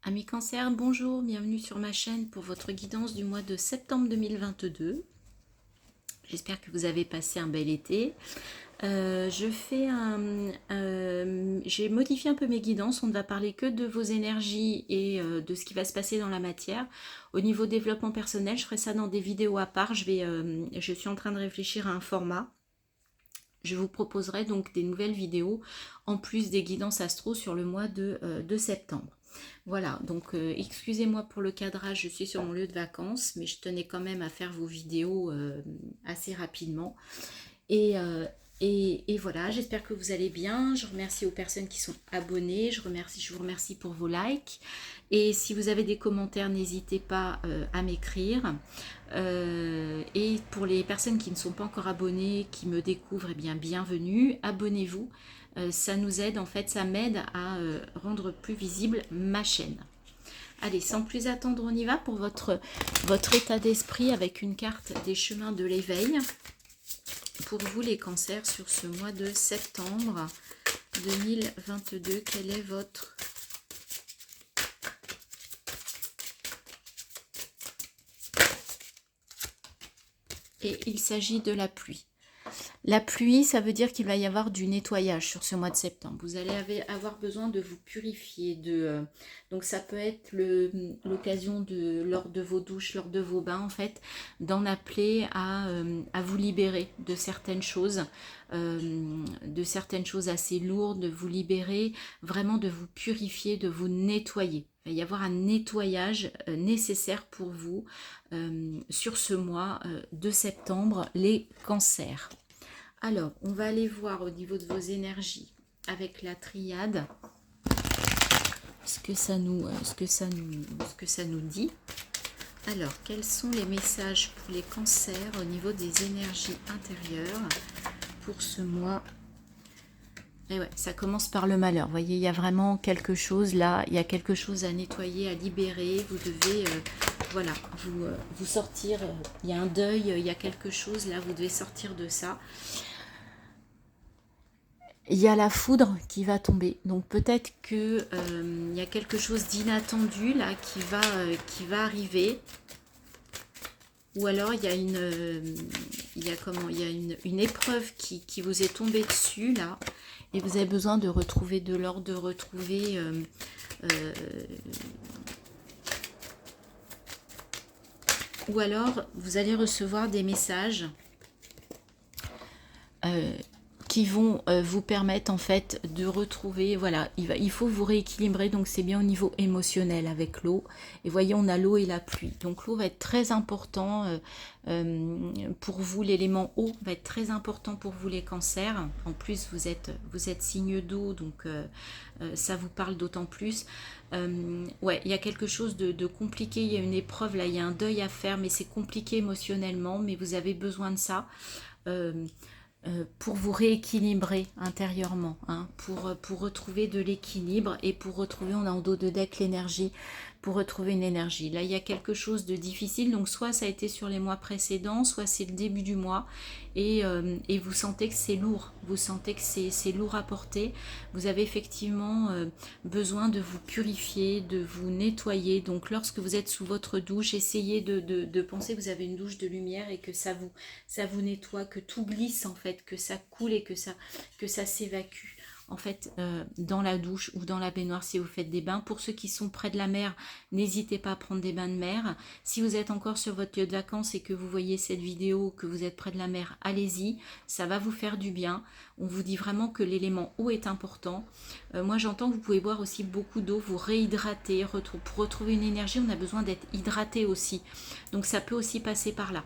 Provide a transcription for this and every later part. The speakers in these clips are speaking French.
Amis Cancer, bonjour, bienvenue sur ma chaîne pour votre guidance du mois de septembre 2022. J'espère que vous avez passé un bel été. J'ai modifié un peu mes guidances, on ne va parler que de vos énergies et de ce qui va se passer dans la matière. Au niveau développement personnel, je ferai ça dans des vidéos à part. Je suis en train de réfléchir à un format. Je vous proposerai donc des nouvelles vidéos en plus des guidances astro sur le mois de septembre. Voilà, donc excusez-moi pour le cadrage, je suis sur mon lieu de vacances, mais je tenais quand même à faire vos vidéos assez rapidement. Et, euh, et voilà, j'espère que vous allez bien. Je remercie aux personnes qui sont abonnées, je vous remercie pour vos likes. Et si vous avez des commentaires, n'hésitez pas à m'écrire. Et pour les personnes qui ne sont pas encore abonnées, qui me découvrent, eh bien bienvenue, abonnez-vous. Ça nous aide, en fait, ça m'aide à rendre plus visible ma chaîne. Allez, sans plus attendre, on y va pour votre état d'esprit avec une carte des chemins de l'éveil. Pour vous, les cancers, sur ce mois de septembre 2022, quel est votre... Et il s'agit de la pluie. La pluie, ça veut dire qu'il va y avoir du nettoyage sur ce mois de septembre. Vous allez avoir besoin de vous purifier. Donc ça peut être l'occasion lors de vos douches, lors de vos bains, en fait, d'en appeler à vous libérer de certaines choses assez lourdes, de vous libérer, vraiment de vous purifier, de vous nettoyer. Il va y avoir un nettoyage nécessaire pour vous sur ce mois de septembre, les cancers. Alors, on va aller voir au niveau de vos énergies avec la triade ce que ça nous dit. Alors, quels sont les messages pour les cancers au niveau des énergies intérieures pour ce mois? Et ouais, ça commence par le malheur. Vous voyez, il y a vraiment quelque chose là, il y a quelque chose à nettoyer, à libérer. Vous devez, voilà, vous sortir. Il y a un deuil, il y a quelque chose là, vous devez sortir de ça. Il y a la foudre qui va tomber, donc peut-être que il y a quelque chose d'inattendu là qui va arriver, ou alors il y a une épreuve qui vous est tombée dessus là, et vous avez besoin de retrouver de l'ordre, de retrouver ou alors vous allez recevoir des messages qui vont vous permettre en fait de retrouver, voilà, il faut vous rééquilibrer, donc c'est bien au niveau émotionnel avec l'eau. Et voyez, on a l'eau et la pluie, donc l'eau va être très important pour vous, l'élément eau va être très important pour vous les cancers. En plus vous êtes signe d'eau, donc ça vous parle d'autant plus. Ouais, il y a quelque chose de compliqué, il y a une épreuve là, il y a un deuil à faire, mais c'est compliqué émotionnellement, mais vous avez besoin de ça. Pour vous rééquilibrer intérieurement, hein, pour retrouver de l'équilibre et pour retrouver, on a en dos de deck l'énergie, pour retrouver une énergie. Là, il y a quelque chose de difficile, donc soit ça a été sur les mois précédents, soit c'est le début du mois, et vous sentez que c'est lourd, vous sentez que c'est lourd à porter, vous avez effectivement besoin de vous purifier, de vous nettoyer. Donc lorsque vous êtes sous votre douche, essayez de penser que vous avez une douche de lumière et que ça vous nettoie, que tout glisse en fait, que ça coule et que ça s'évacue en fait dans la douche ou dans la baignoire si vous faites des bains. Pour ceux qui sont près de la mer, n'hésitez pas à prendre des bains de mer. Si vous êtes encore sur votre lieu de vacances et que vous voyez cette vidéo, que vous êtes près de la mer, allez-y, ça va vous faire du bien. On vous dit vraiment que l'élément eau est important. Moi j'entends que vous pouvez boire aussi beaucoup d'eau, vous réhydrater, pour retrouver une énergie, on a besoin d'être hydraté aussi. Donc ça peut aussi passer par là.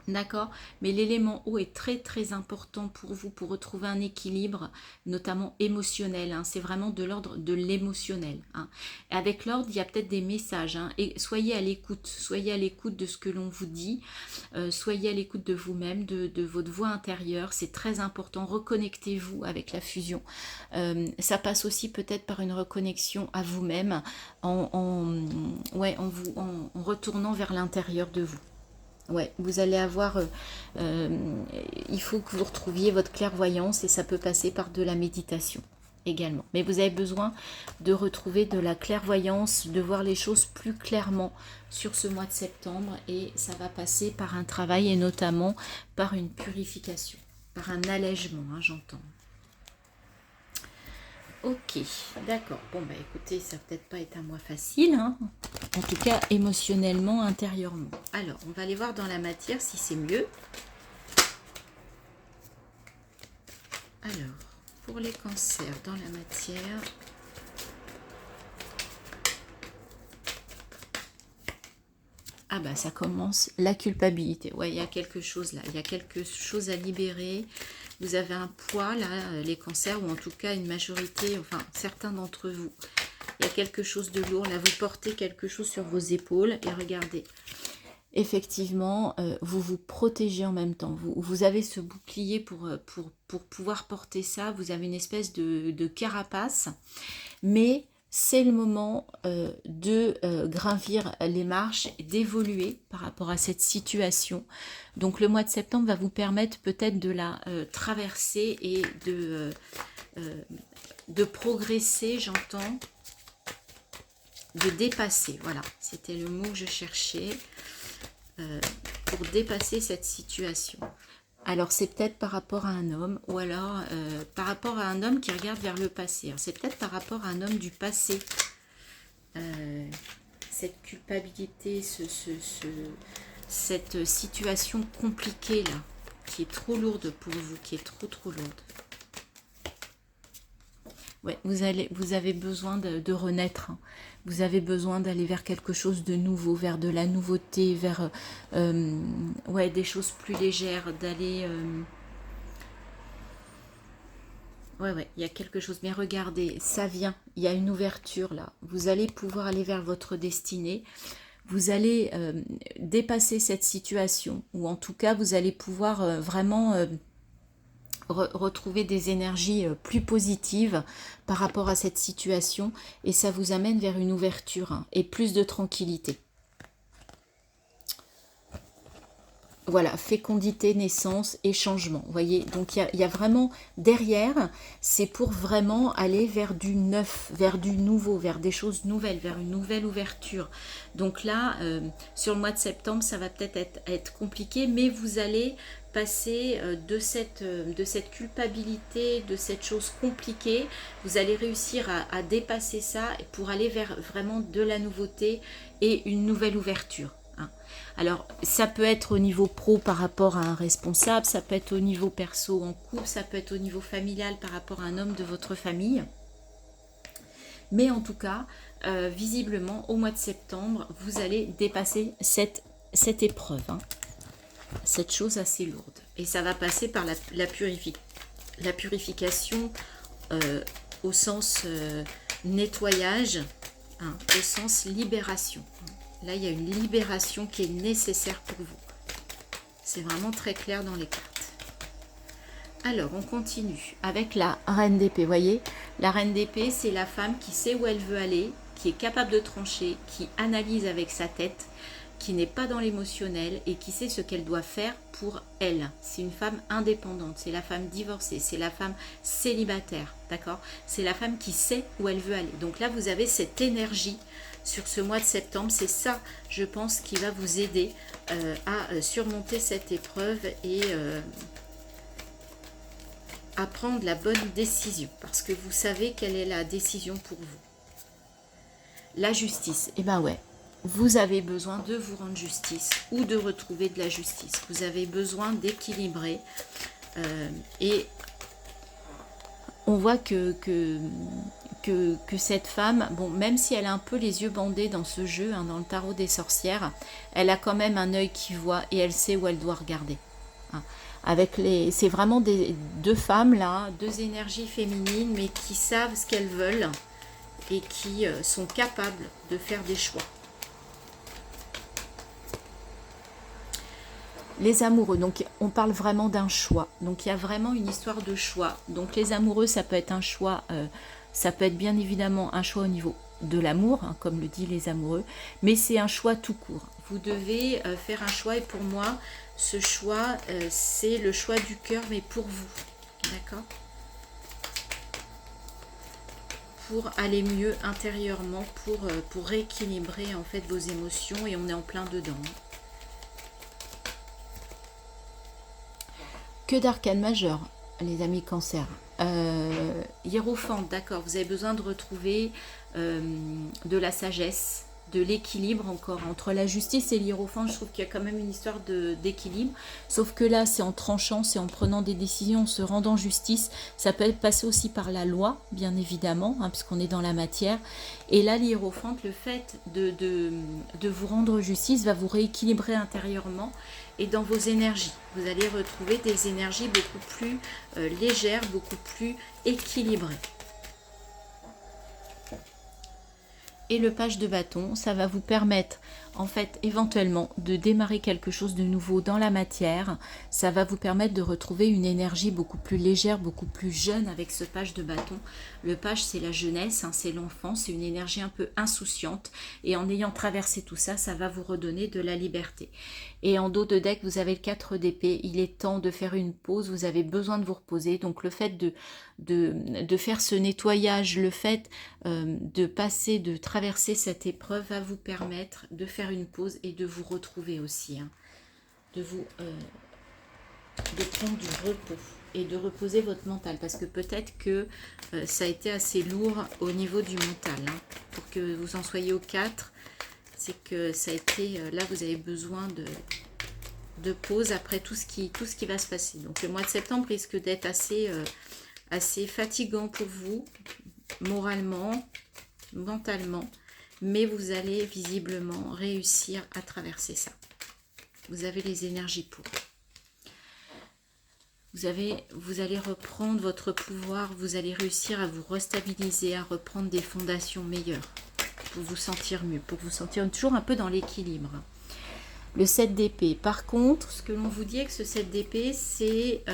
D'accord, mais l'élément eau est très très important pour vous, pour retrouver un équilibre, notamment émotionnel, hein. C'est vraiment de l'ordre de l'émotionnel, hein. Avec l'ordre, il y a peut-être des messages, hein. Et soyez à l'écoute de ce que l'on vous dit, soyez à l'écoute de vous-même, de votre voix intérieure, c'est très important. Reconnectez-vous avec la fusion. Ça passe aussi peut-être par une reconnexion à vous-même, en retournant vers l'intérieur de vous. Ouais, vous allez avoir, il faut que vous retrouviez votre clairvoyance et ça peut passer par de la méditation. également. Mais vous avez besoin de retrouver de la clairvoyance, de voir les choses plus clairement sur ce mois de septembre, et ça va passer par un travail et notamment par une purification, par un allègement, hein, j'entends. Ok, d'accord. Bon, bah écoutez, ça va peut-être pas être un mois facile, hein. En tout cas émotionnellement, intérieurement. Alors, on va aller voir dans la matière si c'est mieux. Alors, pour les cancers dans la matière, ah bah ça commence, la culpabilité. Ouais, il y a quelque chose là, il y a quelque chose à libérer. Vous avez un poids là, les cancers, ou en tout cas une majorité, enfin certains d'entre vous. Il y a quelque chose de lourd là, vous portez quelque chose sur vos épaules et regardez. Effectivement, vous vous protégez en même temps. Vous avez ce bouclier pour pouvoir porter ça. Vous avez une espèce de carapace. Mais c'est le moment de gravir les marches, d'évoluer par rapport à cette situation. Donc le mois de septembre va vous permettre peut-être de la traverser et de progresser, j'entends. De dépasser, voilà. C'était le mot que je cherchais. Pour dépasser cette situation. Alors c'est peut-être par rapport à un homme, ou alors par rapport à un homme qui regarde vers le passé. C'est peut-être par rapport à un homme du passé. Cette culpabilité, cette situation compliquée là, qui est trop lourde pour vous, qui est trop lourde. Ouais, vous avez besoin de renaître. Hein. Vous avez besoin d'aller vers quelque chose de nouveau, vers de la nouveauté, vers ouais, des choses plus légères, d'aller... Ouais, il y a quelque chose. Mais regardez, ça vient. Il y a une ouverture là. Vous allez pouvoir aller vers votre destinée. Vous allez dépasser cette situation. Ou en tout cas, vous allez pouvoir vraiment... retrouver des énergies plus positives par rapport à cette situation, et ça vous amène vers une ouverture, hein, et plus de tranquillité. Voilà, fécondité, naissance et changement. Vous voyez, donc il y a vraiment derrière, c'est pour vraiment aller vers du neuf, vers du nouveau, vers des choses nouvelles, vers une nouvelle ouverture. Donc là, sur le mois de septembre, ça va peut-être être compliqué, mais vous allez passer de cette culpabilité, de cette chose compliquée. Vous allez réussir à dépasser ça pour aller vers vraiment de la nouveauté et une nouvelle ouverture. Alors, ça peut être au niveau pro par rapport à un responsable, ça peut être au niveau perso en couple, ça peut être au niveau familial par rapport à un homme de votre famille. Mais en tout cas, visiblement, au mois de septembre, vous allez dépasser cette épreuve, hein, cette chose assez lourde. Et ça va passer par la purification au sens nettoyage, hein, au sens libération. Là, il y a une libération qui est nécessaire pour vous. C'est vraiment très clair dans les cartes. Alors, on continue avec la reine d'épée. Vous voyez, la reine d'épée, c'est la femme qui sait où elle veut aller, qui est capable de trancher, qui analyse avec sa tête, qui n'est pas dans l'émotionnel et qui sait ce qu'elle doit faire pour elle. C'est une femme indépendante, c'est la femme divorcée, c'est la femme célibataire, d'accord? C'est la femme qui sait où elle veut aller. Donc là, vous avez cette énergie sur ce mois de septembre. C'est ça, je pense, qui va vous aider à surmonter cette épreuve et à prendre la bonne décision, parce que vous savez quelle est la décision pour vous. La justice, eh ben ouais, vous avez besoin de vous rendre justice ou de retrouver de la justice. Vous avez besoin d'équilibrer et on voit que cette femme, bon, même si elle a un peu les yeux bandés dans ce jeu, hein, dans le tarot des sorcières, elle a quand même un œil qui voit et elle sait où elle doit regarder. Hein. C'est vraiment deux femmes là, deux énergies féminines, mais qui savent ce qu'elles veulent et qui sont capables de faire des choix. Les amoureux, donc on parle vraiment d'un choix. Donc il y a vraiment une histoire de choix. Donc les amoureux, ça peut être un choix, ça peut être bien évidemment un choix au niveau de l'amour, hein, comme le dit les amoureux, mais c'est un choix tout court. Vous devez faire un choix et pour moi, ce choix, c'est le choix du cœur, mais pour vous. D'accord ? pour aller mieux intérieurement, pour rééquilibrer en fait vos émotions, et on est en plein dedans. Que d'arcanes majeurs, les amis Cancer. Hiérophante, d'accord, vous avez besoin de retrouver de la sagesse, de l'équilibre encore entre la justice et l'hiérophante. Je trouve qu'il y a quand même une histoire d'équilibre, sauf que là c'est en tranchant, c'est en prenant des décisions, en se rendant justice. Ça peut passer aussi par la loi, bien évidemment, hein, puisqu'on est dans la matière. Et là l'hiérophante, le fait de vous rendre justice va vous rééquilibrer intérieurement et dans vos énergies. Vous allez retrouver des énergies beaucoup plus légères, beaucoup plus équilibrées. Et le page de bâton, ça va vous permettre en fait éventuellement de démarrer quelque chose de nouveau dans la matière. Ça va vous permettre de retrouver une énergie beaucoup plus légère, beaucoup plus jeune avec ce page de bâton. Le page, c'est la jeunesse, hein, c'est l'enfant, c'est une énergie un peu insouciante, et en ayant traversé tout ça, ça va vous redonner de la liberté. Et en dos de deck, vous avez le 4 d'épée. Il est temps de faire une pause, vous avez besoin de vous reposer. Donc le fait de faire ce nettoyage, le fait de passer, de traverser cette épreuve va vous permettre de faire une pause et de vous retrouver aussi, hein, de prendre du repos et de reposer votre mental, parce que peut-être que ça a été assez lourd au niveau du mental, hein, pour que vous en soyez au 4, c'est que ça a été, là vous avez besoin de pause après tout ce qui va se passer. Donc le mois de septembre risque d'être assez fatigant pour vous, moralement, mentalement, mais vous allez visiblement réussir à traverser ça. Vous avez les énergies pour. Vous allez reprendre votre pouvoir, vous allez réussir à vous restabiliser, à reprendre des fondations meilleures, pour vous sentir mieux, pour vous sentir toujours un peu dans l'équilibre. Le 7 d'épée. Par contre, ce que l'on vous dit avec ce 7 d'épée, c'est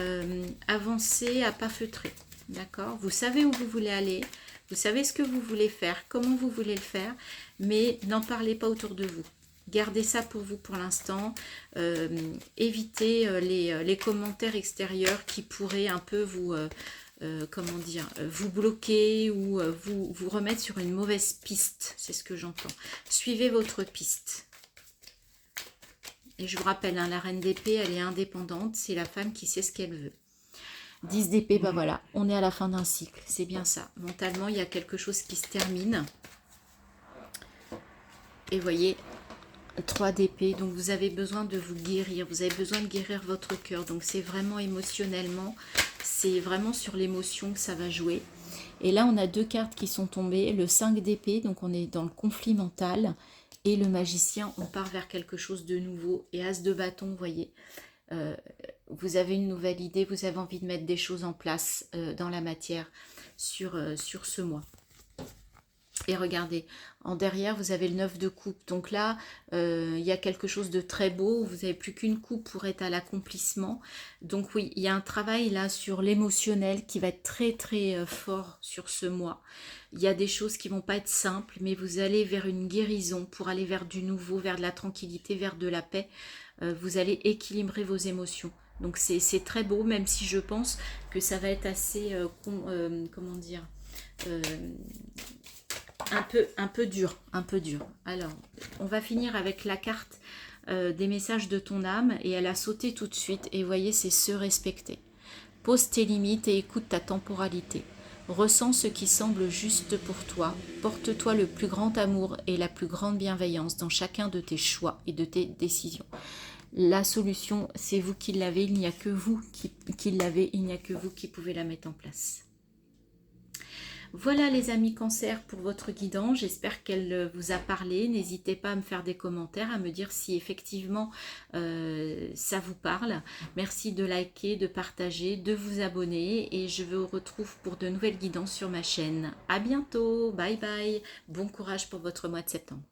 avancer à pas feutrer. D'accord? Vous savez où vous voulez aller, vous savez ce que vous voulez faire, comment vous voulez le faire, mais n'en parlez pas autour de vous. Gardez ça pour vous pour l'instant. Évitez les commentaires extérieurs qui pourraient un peu vous, vous bloquer ou vous remettre sur une mauvaise piste. C'est ce que j'entends. Suivez votre piste. Et je vous rappelle, hein, la reine d'épée, elle est indépendante. C'est la femme qui sait ce qu'elle veut. 10 d'épée, ben voilà, on est à la fin d'un cycle. C'est bien ça. Mentalement, il y a quelque chose qui se termine. Et voyez, 3 d'épée. Donc, vous avez besoin de vous guérir. Vous avez besoin de guérir votre cœur. Donc, c'est vraiment émotionnellement. C'est vraiment sur l'émotion que ça va jouer. Et là, on a 2 cartes qui sont tombées. Le 5 d'épée, donc on est dans le conflit mental. Et le magicien, on part vers quelque chose de nouveau. Et as de bâton, vous voyez, vous avez une nouvelle idée, vous avez envie de mettre des choses en place dans la matière sur ce mois. Et regardez, en derrière, vous avez le 9 de coupe. Donc là, il y a quelque chose de très beau. Vous n'avez plus qu'une coupe pour être à l'accomplissement. Donc oui, il y a un travail là sur l'émotionnel qui va être très très fort sur ce mois. Il y a des choses qui vont pas être simples, mais vous allez vers une guérison pour aller vers du nouveau, vers de la tranquillité, vers de la paix. Vous allez équilibrer vos émotions. Donc c'est très beau, même si je pense que ça va être assez, comment dire, un peu dur. Alors, on va finir avec la carte des messages de ton âme, et elle a sauté tout de suite. Et vous voyez, c'est se respecter. Pose tes limites et écoute ta temporalité. Ressens ce qui semble juste pour toi. Porte-toi le plus grand amour et la plus grande bienveillance dans chacun de tes choix et de tes décisions. La solution, c'est vous qui l'avez, il n'y a que vous qui l'avez, il n'y a que vous qui pouvez la mettre en place. Voilà les amis Cancer pour votre guidance, j'espère qu'elle vous a parlé. N'hésitez pas à me faire des commentaires, à me dire si effectivement ça vous parle. Merci de liker, de partager, de vous abonner, et je vous retrouve pour de nouvelles guidances sur ma chaîne. À bientôt, bye bye, bon courage pour votre mois de septembre.